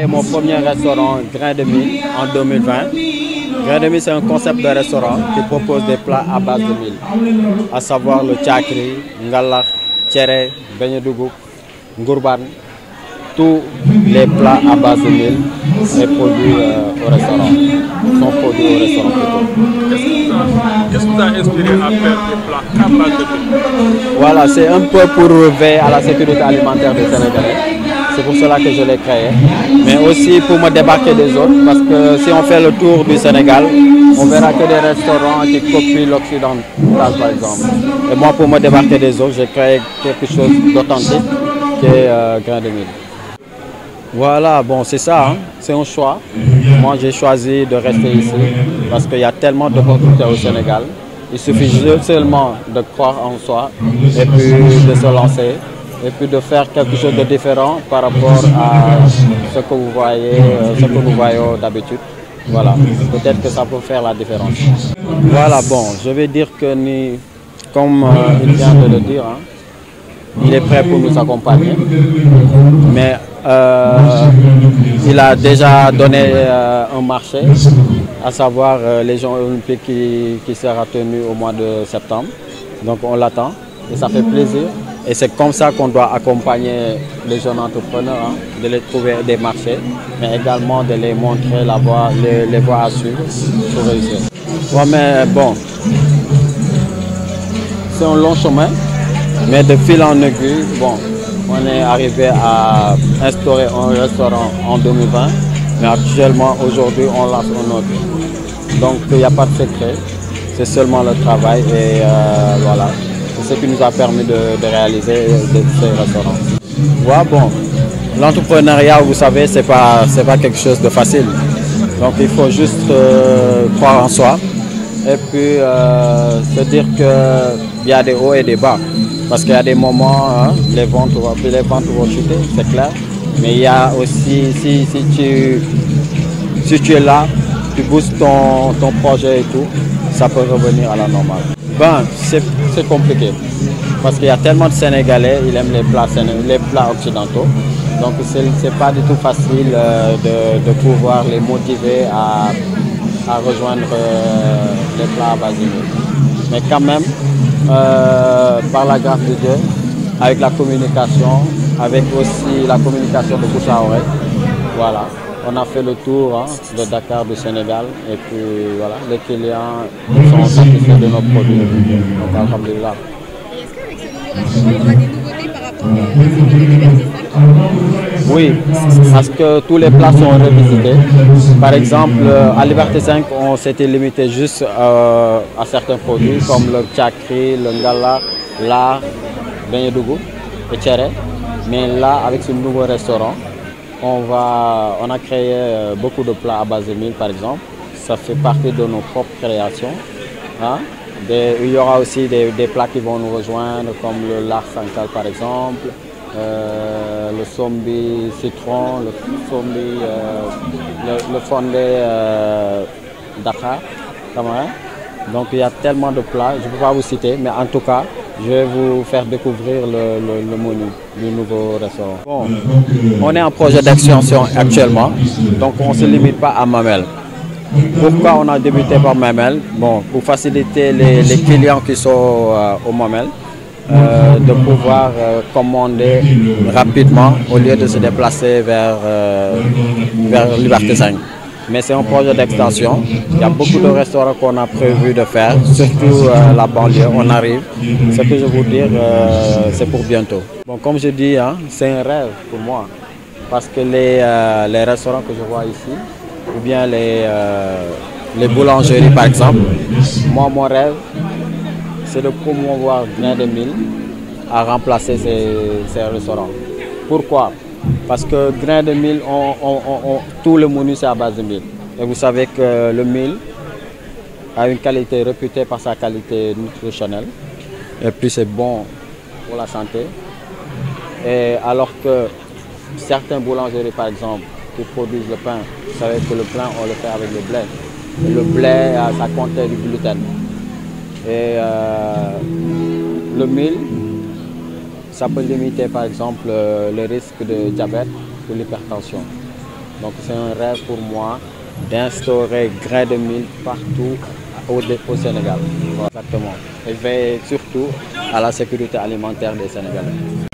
créé mon premier restaurant Grain de Mil en 2020. Grain de Mil, c'est un concept de restaurant qui propose des plats à base de mil, à savoir le tchakri, ngalax, tchéré, beignet dougou, ngourban. Tous les plats à base de mil sont produits au restaurant. Qu'est-ce qui vous a inspiré à faire des plats à base de mil? Voilà, c'est un peu pour veiller à la sécurité alimentaire des Sénégalais. C'est pour cela que je l'ai créé. Mais aussi pour me débarquer des autres, parce que si on fait le tour du Sénégal, on verra que des restaurants qui copient l'occidental par exemple. Et moi, pour me débarquer des autres, j'ai créé quelque chose d'authentique qui est Grain de Mil. Voilà, bon, c'est ça, hein? C'est un choix. Moi, j'ai choisi de rester ici parce qu'il y a tellement d'opportunités au Sénégal. Il suffit seulement de croire en soi et puis de se lancer et puis de faire quelque chose de différent par rapport à ce que vous voyez, d'habitude. Voilà, peut-être que ça peut faire la différence. Voilà, bon, je vais dire que comme il vient de le dire, hein, il est prêt pour nous accompagner, mais il a déjà donné un marché, à savoir les Jeux olympiques qui sera tenu au mois de septembre. Donc on l'attend et ça fait plaisir. Et c'est comme ça qu'on doit accompagner les jeunes entrepreneurs, hein, de les trouver des marchés, mais également de les montrer la voie, les voies à suivre pour réussir. Ouais, mais bon, c'est un long chemin. Mais de fil en aiguille, bon, on est arrivé à instaurer un restaurant en 2020, mais actuellement, aujourd'hui, on lance un autre. Donc, il n'y a pas de secret, c'est seulement le travail et voilà, c'est ce qui nous a permis de réaliser ces restaurants. Ouais, bon, l'entrepreneuriat, vous savez, c'est pas quelque chose de facile. Donc, il faut juste croire en soi et puis se dire qu'il y a des hauts et des bas. Parce qu'il y a des moments, hein, les ventes vont chuter, c'est clair. Mais il y a aussi, si tu es là, tu boostes ton projet et tout, ça peut revenir à la normale. Ben, c'est compliqué. Parce qu'il y a tellement de Sénégalais, ils aiment les plats occidentaux. Donc c'est pas du tout facile de pouvoir les motiver à rejoindre les plats à base de mil. Mais quand même, par la grâce de Dieu, avec la communication, avec aussi la communication de bouche à oreille, voilà, on a fait le tour, hein, de Dakar, du Sénégal, et puis voilà, les clients sont satisfaits de nos produits. Donc, alhamdulillah. Et est-ce qu'avec ce nouveau restaurant, il y aura des nouveautés par rapport à celui de Liberté 5? Oui, parce que tous les plats sont revisités. Par exemple, à Liberté 5, on s'était limité juste à certains produits comme le tchakri, le ngala, la beignet dougou et tchéré. Mais là, avec ce nouveau restaurant, on a créé beaucoup de plats à base de mil, par exemple. Ça fait partie de nos propres créations. Hein? Il y aura aussi des plats qui vont nous rejoindre, comme le lard sankal, par exemple. Le sombi citron, le fondé Dakar, donc il y a tellement de plats, je ne peux pas vous citer, mais en tout cas, je vais vous faire découvrir le menu du nouveau restaurant. Bon, on est en projet d'extension actuellement, donc on ne se limite pas à Mamelles. Pourquoi on a débuté par Mamelles? Bon, pour faciliter les clients qui sont au Mamelles. De pouvoir commander rapidement au lieu de se déplacer vers Liberté 5. Mais c'est un projet d'extension. Il y a beaucoup de restaurants qu'on a prévu de faire, surtout la banlieue, on arrive. Ce que je veux dire, c'est pour bientôt. Bon, comme je dis, hein, c'est un rêve pour moi. Parce que les restaurants que je vois ici, ou bien les boulangeries par exemple, moi mon rêve, c'est de promouvoir Grain de Mil à remplacer ces restaurants. Pourquoi? Parce que Grain de Mil, tout le menu c'est à base de mil. Et vous savez que le mil a une qualité réputée par sa qualité nutritionnelle. Et puis c'est bon pour la santé. Et alors que certains boulangeries par exemple qui produisent le pain, vous savez que le pain on le fait avec le blé. Et le blé, ça contient du gluten. Et le mil, ça peut limiter par exemple le risque de diabète ou l'hypertension. Donc c'est un rêve pour moi d'instaurer grain de mil partout au Sénégal. Exactement. Et veiller surtout à la sécurité alimentaire des Sénégalais.